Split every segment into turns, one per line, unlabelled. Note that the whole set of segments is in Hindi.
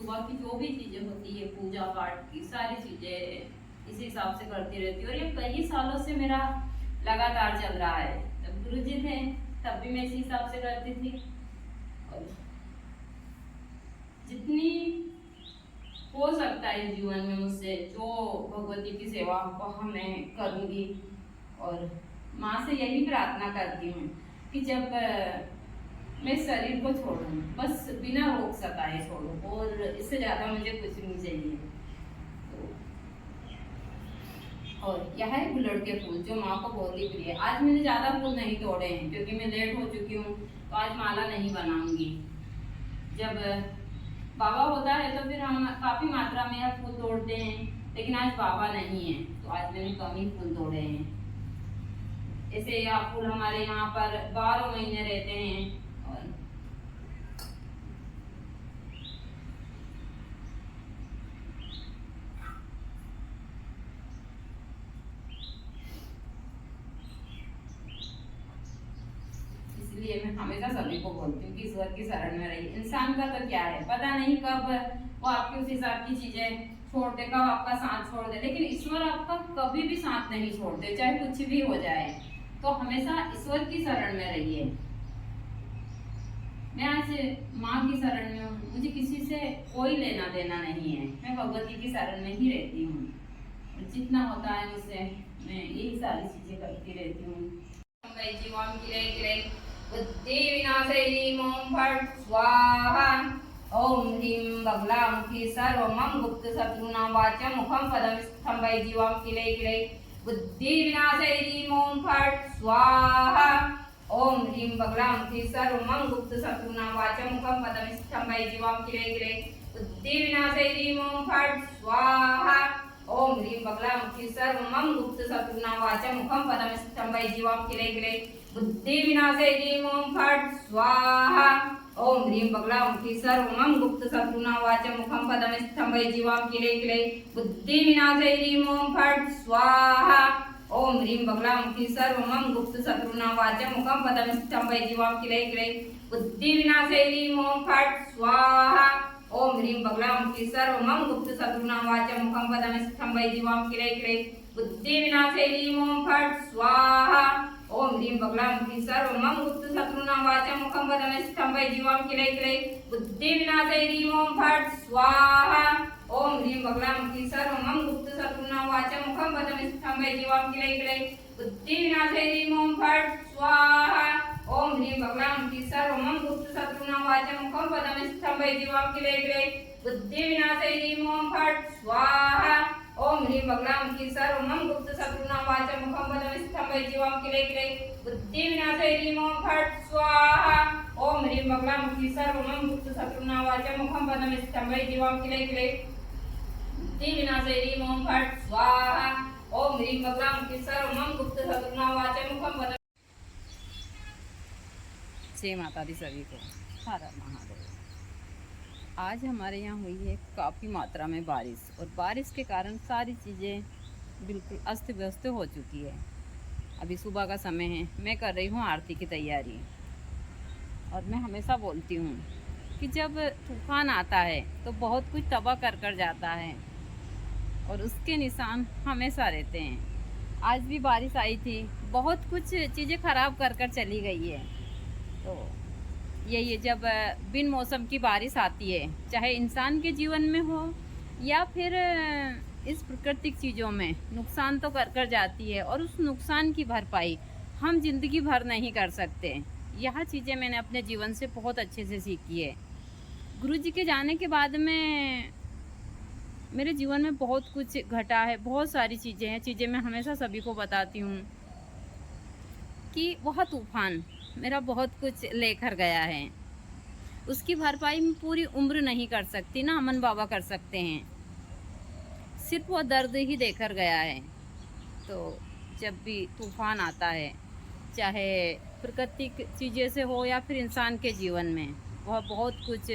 सुबह की जो भी चीजें होती है पूजा पाठ की सारी चीजें इसी हिसाब से करती रहती हूँ। और ये कई सालों से मेरा लगातार चल रहा है। जब गुरु जी थे तब भी मैं इसी हिसाब से करती थी। और जितनी हो सकता है जीवन में मुझसे, जो भगवती की सेवा को मैं करूंगी। और माँ से यही प्रार्थना करती हूँ कि जब मैं शरीर को छोड़ूं, बस बिना रोक सताए छोड़ूं, और इससे ज्यादा मुझे कुछ नहीं चाहिए। और यह है गुलड़ के फूल जो माँ को बहुत ही प्रिय है। आज मैंने ज्यादा फूल नहीं तोड़े हैं क्योंकि मैं लेट हो चुकी हूँ, तो आज माला नहीं बनाऊंगी। जब बाबा होता है तो फिर हम काफी मात्रा में यह फूल तोड़ते हैं, लेकिन आज बाबा नहीं है तो आज मैंने कम ही फूल तोड़े हैं। ऐसे यह फूल हमारे यहाँ पर 12 महीने रहते हैं। और इसलिए मैं हमेशा सभी को बोलती हूँ कि ईश्वर की शरण में रहिए। इंसान का तो क्या है, पता नहीं कब वो आपकी उस हिसाब की चीजें छोड़ दे, कब आपका साथ छोड़ दे, लेकिन ईश्वर आपका कभी भी साथ नहीं छोड़ते, चाहे कुछ भी हो जाए। तो हमेशा ईश्वर की शरण में रहिए। मैं आज माँ की शरण में हूँ, मुझे किसी से कोई लेना देना नहीं है, मैं भगवती की शरण में ही रहती हूँ। जितना होता है मुझसे मैं यही सारी चीजें करती रहती हूँ। जीवाम किरे किरे बुद्धि विनाशैली ओम फट स्वाहा। ओम ह्रीं बगलामुखी सर्वमं गुप्त शत्रुना वाच मुखम पदम स्तंभै जीवाम किरे किरे बुद्धि विनाशैली ओम फट स्वाहा। ओम ह्रीं बगलामुखी सर्वमं गुप्त शत्रुना वाच मुखम पदम स्तंभै जीवाम किरे किरे बुद्धि विनाशैली ओम फट स्वाहा। ओम ह्रीं बगलामुखी सर्वमं गुप्त शत्रुना वाच मुखम पदम स्तंभै जीवाम किरे किरे बुद्धि विनाशैली ओम फट स्वाहा। ओम ह्रीं बगलामुखी सर्वमं गुप्त शत्रुना वाच मुखम पदम स्तंभै जीवाम किरे किरे बुद्धि विनाशैली ओम फट स्वाहा। ओम ह्रीं बगलामुखी सर्वमं गुप्त शत्रुना वाच मुखम पदम स्तंभै जीवाम किरे किरे बुद्धि विनाशैली ओम फट स्वाहा। ओम ह्रीं बगलामुखी सर्वमं गुप्त शत्रुना वाच मुखम पदम स्तंभै जीवाम किरे किरे बुद्धि विनाशैली ओम फट स्वाहा। ओम ह्रीं बगलामुखी सर्वमं गुप्त शत्रुना वाच मुखम पदम स्तंभै जीवाम किरे किरे बुद्धि विनाशैली ओम फट स्वाहा। ओम ह्रीं बगलामुखी सर्वमं गुप्त शत्रुना वाच मुखम पदम स्तंभै जीवाम किरे किरे बुद्धि विनाशैली ओम फट स्वाहा। ओम ह्रीं बगलामुखी सर्वमं गुप्त शत्रुना वाच मुखम पदम स्तंभै जीवाम किरे किरे बुद्धि विनाशैली ओम फट स्वाहा। ओम ह्रीं बगलामुखी सर्वमं गुप्त शत्रुना वाच मुखम पदम स्तंभै जीवाम किरे किरे बुद्धि विनाशैली ओम फट स्वाहा। ओम ह्रीं बगलामुखी सर्वमं गुप्त शत्रुना वाच मुखम पदम स्तंभै जीवाम किरे किरे बुद्धि विनाशैली ओम फट स्वाहा। ओम ह्रीं बगलामुखी सर्वमं गुप्त शत्रुना वाच मुखम पदम। जय माता दी सभी को, हर हर महादेव। आज हमारे यहाँ हुई है काफ़ी मात्रा में बारिश, और बारिश के कारण सारी चीज़ें बिल्कुल अस्त व्यस्त हो चुकी है। अभी सुबह का समय है, मैं कर रही हूँ आरती की तैयारी। और मैं हमेशा बोलती हूँ कि जब तूफान आता है तो बहुत कुछ तबाह कर कर जाता है, और उसके निशान हमेशा रहते हैं। आज भी बारिश आई थी, बहुत कुछ चीज़ें ख़राब कर कर चली गई है। तो यही जब बिन मौसम की बारिश आती है, चाहे इंसान के जीवन में हो या फिर इस प्राकृतिक चीज़ों में, नुकसान तो कर कर जाती है, और उस नुकसान की भरपाई हम जिंदगी भर नहीं कर सकते। यह चीज़ें मैंने अपने जीवन से बहुत अच्छे से सीखी है। गुरु जी के जाने के बाद में मेरे जीवन में बहुत कुछ घटा है, बहुत सारी चीज़ें हैं। चीज़ें मैं हमेशा सभी को बताती हूँ कि वह तूफान मेरा बहुत कुछ लेकर गया है, उसकी भरपाई मैं पूरी उम्र नहीं कर सकती, ना अमन बाबा कर सकते हैं। सिर्फ वो दर्द ही देकर गया है। तो जब भी तूफान आता है, चाहे प्राकृतिक चीज़ें से हो या फिर इंसान के जीवन में, वह बहुत कुछ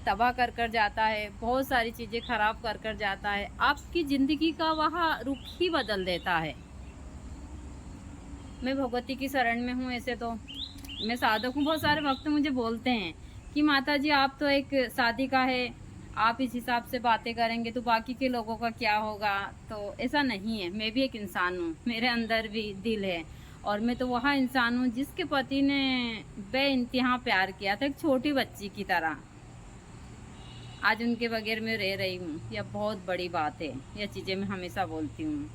तबाह कर कर जाता है, बहुत सारी चीज़ें ख़राब कर कर जाता है। आपकी ज़िंदगी का वह रुख ही बदल देता है। मैं भगवती की शरण में हूँ। ऐसे तो मैं साधक हूँ। बहुत सारे भक्त मुझे बोलते हैं कि माता जी आप तो एक शादी का है, आप इस हिसाब से बातें करेंगे तो बाकी के लोगों का क्या होगा। तो ऐसा नहीं है, मैं भी एक इंसान हूँ, मेरे अंदर भी दिल है, और मैं तो वह इंसान हूँ जिसके पति ने बेइंतहा प्यार किया था, एक छोटी बच्ची की तरह। आज उनके बगैर मैं रह रही हूँ, यह बहुत बड़ी बात है। यह चीज़ें मैं हमेशा बोलती हूँ।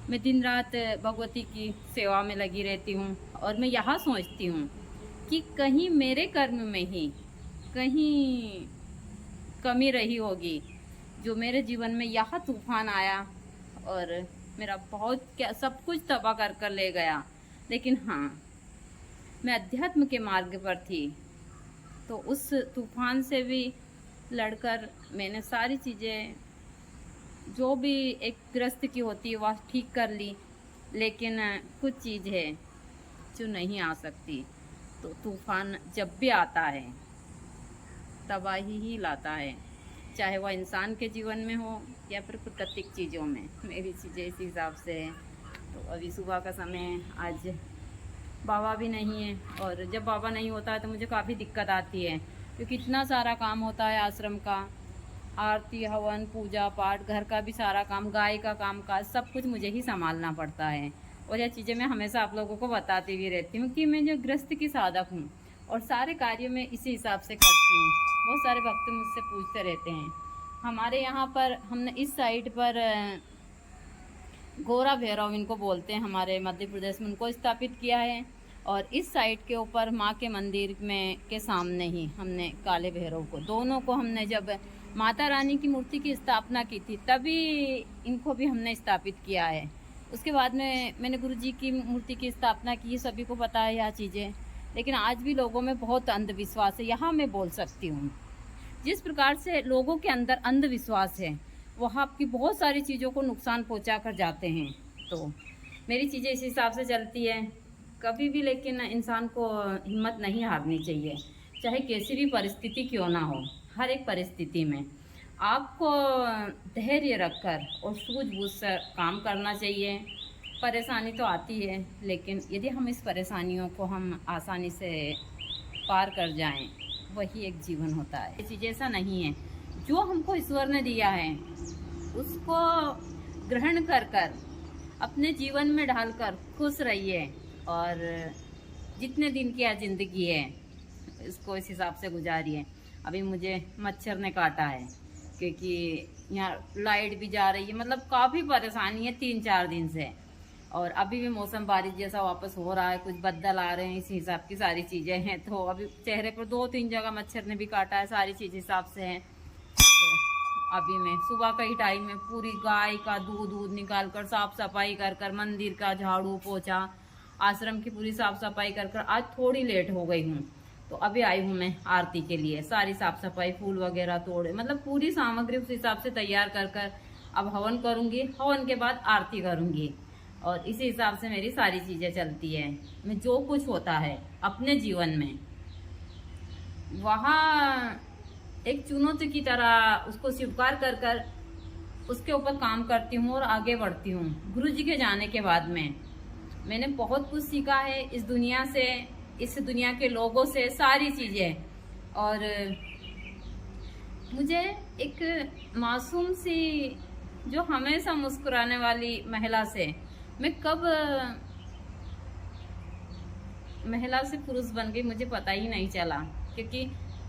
मैं दिन रात भगवती की सेवा में लगी रहती हूँ, और मैं यहाँ सोचती हूँ कि कहीं मेरे कर्म में ही कहीं कमी रही होगी, जो मेरे जीवन में यह तूफान आया और मेरा बहुत क्या सब कुछ तबाह कर कर ले गया। लेकिन हाँ, मैं अध्यात्म के मार्ग पर थी, तो उस तूफान से भी लड़कर मैंने सारी चीज़ें जो भी एक ग्रस्त की होती है वह ठीक कर ली। लेकिन कुछ चीज़ है जो नहीं आ सकती। तो तूफान जब भी आता है तबाही ही लाता है, चाहे वह इंसान के जीवन में हो या फिर प्राकृतिक चीज़ों में। मेरी चीज़ें इस हिसाब से है। तो अभी सुबह का समय है, आज बाबा भी नहीं है, और जब बाबा नहीं होता है तो मुझे काफ़ी दिक्कत आती है, क्योंकि इतना सारा काम होता है आश्रम का, आरती हवन पूजा पाठ, घर का भी सारा काम, गाय का काम काज, सब कुछ मुझे ही संभालना पड़ता है। और यह चीज़ें मैं हमेशा आप लोगों को बताती भी रहती हूँ कि मैं जो गृहस्थ की साधक हूँ, और सारे कार्य में इसी हिसाब से करती हूँ। बहुत सारे भक्त मुझसे पूछते रहते हैं। हमारे यहाँ पर हमने इस साइड पर गोरा भैरव इनको बोलते हैं, हमारे मध्य प्रदेश में उनको स्थापित किया है। और इस साइड के ऊपर माँ के मंदिर में के सामने ही हमने काले भैरव को, दोनों को हमने, जब माता रानी की मूर्ति की स्थापना की थी तभी इनको भी हमने स्थापित किया है। उसके बाद में मैंने गुरु जी की मूर्ति की स्थापना की, सभी को पता है यह चीज़ें। लेकिन आज भी लोगों में बहुत अंधविश्वास है, यहाँ मैं बोल सकती हूँ। जिस प्रकार से लोगों के अंदर अंधविश्वास है, वह आपकी बहुत सारी चीज़ों को नुकसान पहुँचा कर जाते हैं। तो मेरी चीज़ें इस हिसाब से चलती है कभी भी। लेकिन इंसान को हिम्मत नहीं हारनी चाहिए, चाहे कैसी भी परिस्थिति क्यों ना हो। हर एक परिस्थिति में आपको धैर्य रखकर और सूझबूझ से काम करना चाहिए। परेशानी तो आती है, लेकिन यदि हम इस परेशानियों को हम आसानी से पार कर जाएं, वही एक जीवन होता है। ये चीज़ ऐसा नहीं है, जो हमको ईश्वर ने दिया है उसको ग्रहण कर कर अपने जीवन में ढालकर खुश रहिए, और जितने दिन की आज ज़िंदगी है इसको इस हिसाब से गुजारिए। अभी मुझे मच्छर ने काटा है, क्योंकि यहाँ लाइट भी जा रही है, मतलब काफ़ी परेशानी है 3-4 दिन से। और अभी भी मौसम बारिश जैसा वापस हो रहा है, कुछ बदल आ रहे हैं, इस हिसाब की सारी चीज़ें हैं। तो अभी चेहरे पर 2-3 जगह मच्छर ने भी काटा है, सारी चीज़ हिसाब से है। तो अभी मैं सुबह का ही टाइम में पूरी गाय का दूध निकाल कर, साफ सफाई कर कर, मंदिर का झाड़ू पोछा, आश्रम की पूरी साफ सफाई कर कर आज थोड़ी लेट हो गई हूँ। तो अभी आई हूँ मैं आरती के लिए, सारी साफ सफाई, फूल वगैरह तोड़े, मतलब पूरी सामग्री उस हिसाब से तैयार कर कर अब हवन करूँगी। हवन के बाद आरती करूँगी, और इसी हिसाब से मेरी सारी चीज़ें चलती है। मैं जो कुछ होता है अपने जीवन में, वहाँ एक चुनौती की तरह उसको स्वीकार कर कर उसके ऊपर काम करती हूँ और आगे बढ़ती हूँ। गुरु जी के जाने के बाद में मैंने बहुत कुछ सीखा है इस दुनिया से, इस दुनिया के लोगों से, सारी चीज़ें। और मुझे एक मासूम सी जो हमेशा मुस्कुराने वाली महिला से मैं कब महिला से पुरुष बन गई मुझे पता ही नहीं चला। क्योंकि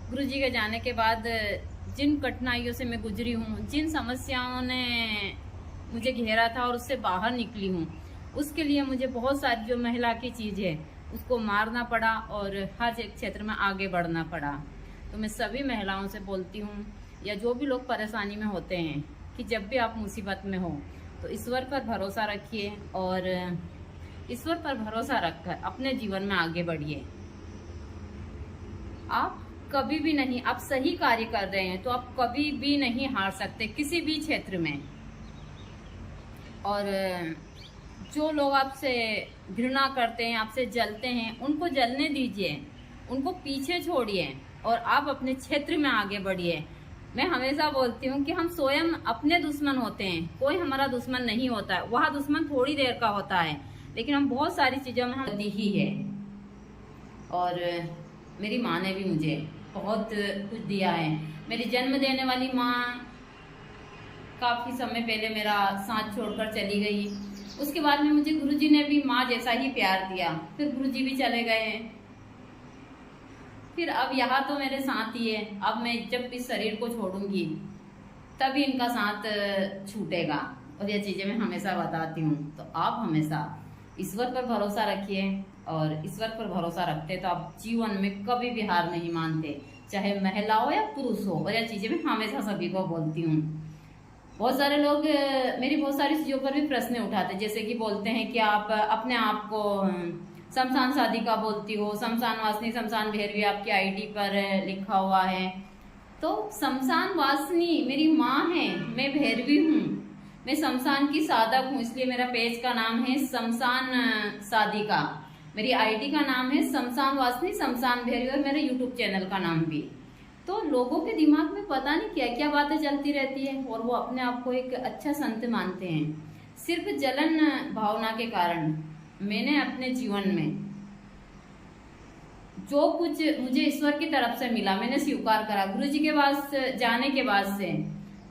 गुरुजी के जाने के बाद जिन कठिनाइयों से मैं गुजरी हूँ, जिन समस्याओं ने मुझे घेरा था और उससे बाहर निकली हूँ, उसके लिए मुझे बहुत सारी जो महिला की चीज़ है उसको मारना पड़ा और हर एक क्षेत्र में आगे बढ़ना पड़ा। तो मैं सभी महिलाओं से बोलती हूँ, या जो भी लोग परेशानी में होते हैं, कि जब भी आप मुसीबत में हो तो ईश्वर पर भरोसा रखिए, और ईश्वर पर भरोसा रखकर अपने जीवन में आगे बढ़िए। आप कभी भी नहीं, आप सही कार्य कर रहे हैं तो आप कभी भी नहीं हार सकते किसी भी क्षेत्र में। और जो लोग आपसे घृणा करते हैं, आपसे जलते हैं, उनको जलने दीजिए, उनको पीछे छोड़िए और आप अपने क्षेत्र में आगे बढ़िए। मैं हमेशा बोलती हूँ कि हम स्वयं अपने दुश्मन होते हैं, कोई हमारा दुश्मन नहीं होता है। वह दुश्मन थोड़ी देर का होता है, लेकिन हम बहुत सारी चीज़ों में हम दी ही है। और मेरी माँ ने भी मुझे बहुत कुछ दिया है। मेरी जन्म देने वाली माँ काफ़ी समय पहले मेरा साथ छोड़कर चली गई। उसके बाद में मुझे गुरुजी ने भी माँ जैसा ही प्यार दिया। फिर गुरुजी भी चले गए। फिर अब यहाँ तो मेरे साथ ही है। अब मैं जब इस शरीर को छोड़ूंगी तभी इनका साथ छूटेगा। और ये चीज़ें मैं हमेशा बताती हूँ। तो आप हमेशा ईश्वर पर भरोसा रखिए, और ईश्वर पर भरोसा रखते तो आप जीवन में कभी भी हार नहीं मानते, चाहे महिला हो या पुरुष हो। और यह चीज़ें मैं हमेशा सभी को बोलती हूँ। बहुत सारे लोग मेरी बहुत सारी चीज़ों पर भी प्रश्न उठाते, जैसे कि बोलते हैं कि आप अपने आप को शमशान साधिका बोलती हो, शमशान वासनी, शमशान भैरवी आपकी आईडी पर लिखा हुआ है। तो शमशान वासनी मेरी माँ है, मैं भैरवी हूँ, मैं शमशान की साधक हूँ, इसलिए मेरा पेज का नाम है शमशान साधिका, मेरी आईडी का नाम है शमशान वासनी, शमशान भैरवी, और मेरे यूट्यूब चैनल का नाम भी। तो लोगों के दिमाग में पता नहीं क्या क्या बातें चलती रहती है, और वो अपने आप को एक अच्छा संत मानते हैं। सिर्फ जलन भावना के कारण मैंने अपने जीवन में जो कुछ मुझे ईश्वर की तरफ से मिला मैंने स्वीकार करा। गुरुजी के पास जाने के बाद से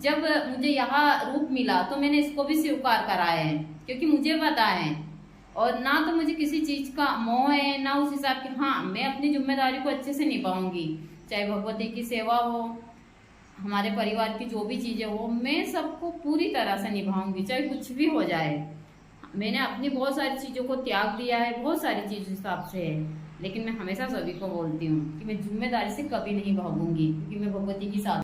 जब मुझे यहाँ रूप मिला तो मैंने इसको भी स्वीकार करा है, क्योंकि मुझे पता है। और ना तो मुझे किसी चीज का मोह है, ना उस हिसाब के, हाँ मैं अपनी जिम्मेदारी को अच्छे से निभाऊंगी, चाहे भगवती की सेवा हो, हमारे परिवार की जो भी चीजें हो, मैं सबको पूरी तरह से निभाऊंगी, चाहे कुछ भी हो जाए। मैंने अपनी बहुत सारी चीजों को त्याग दिया है, बहुत सारी चीज हिसाब से है, लेकिन मैं हमेशा सभी को बोलती हूँ कि मैं जिम्मेदारी से कभी नहीं भागूंगी, क्योंकि मैं भगवती की साथ